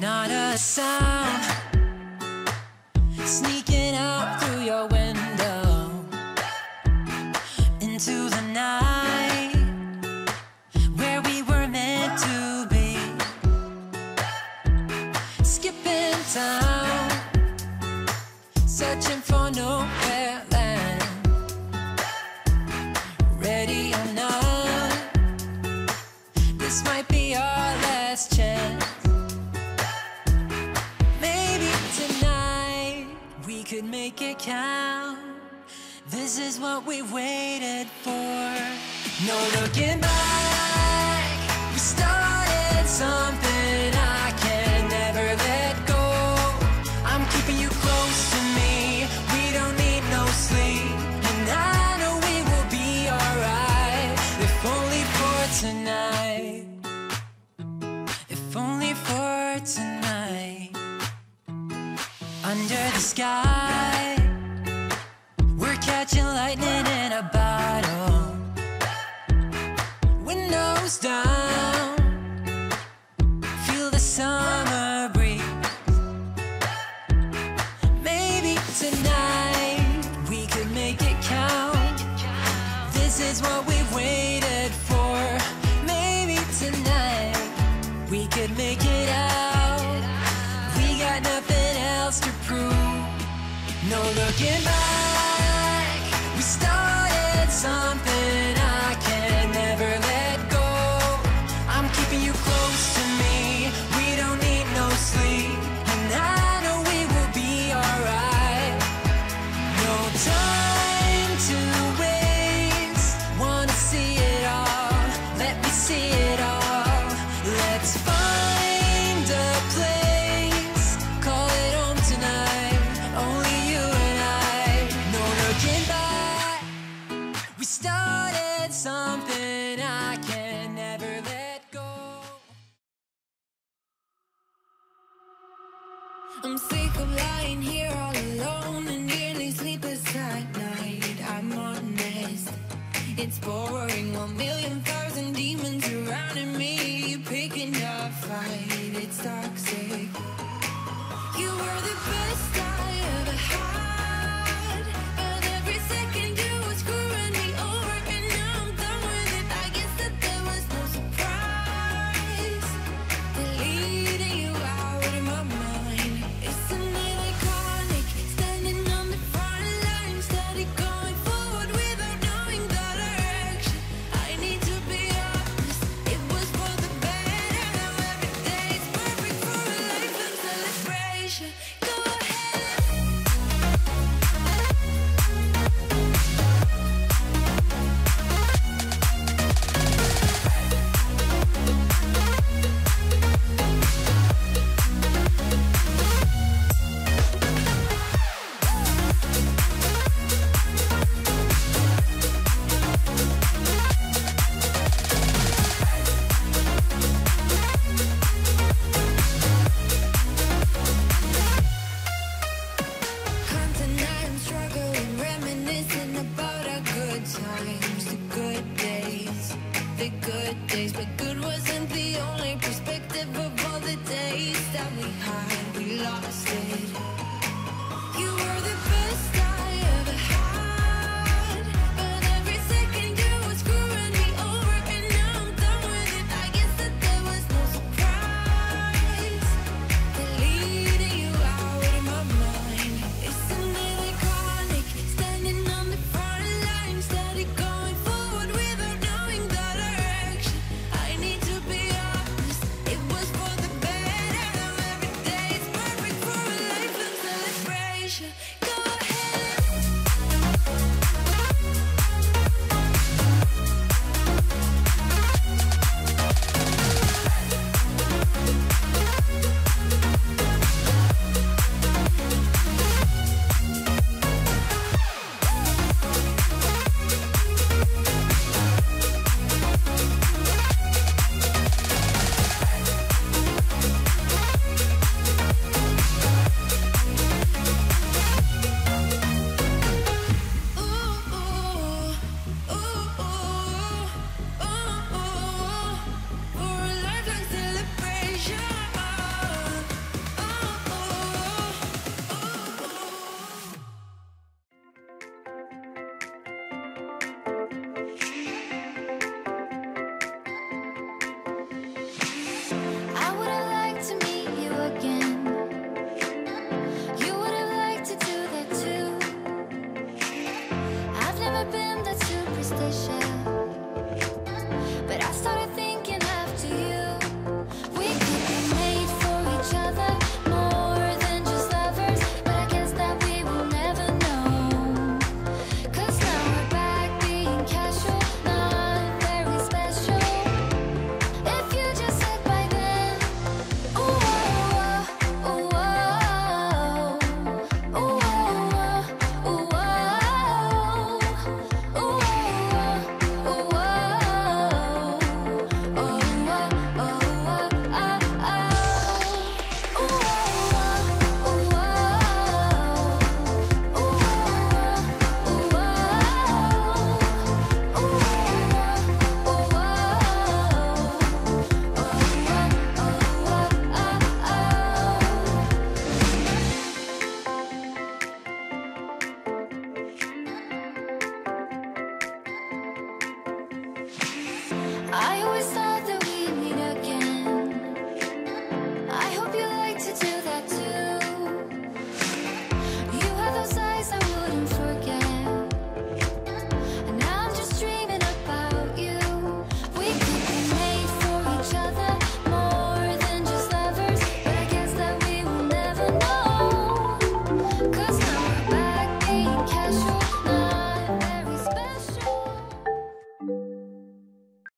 not a sound, sneaking out through your window into the night where we were meant to be, skipping town, searching for nowhere land. Ready or not, this might be our last chance. Maybe tonight we could make it count. This is what we waited for. No looking back, we started something I can never let go. I'm keeping you close to me, we don't need no sleep, and I know we will be alright. If only for tonight, if only for tonight. Under the sky, we're catching lightning in a bottle. Windows down, feel the summer breeze. Maybe tonight we could make it count. This is what we've waited for. Maybe tonight we could make it out. We got nothing else to prove. No looking back, we started something I can never let go. I'm keeping you close to me, we don't need no sleep, and I know we will be alright. No time to waste, wanna see it all, let me see it all. Let's find a place, call it home tonight, only you and I. No looking back, we started something I can never let go. I'm sick of lying here all alone and nearly sleepless at night. I'm honest, it's boring, 1,000,000 thousand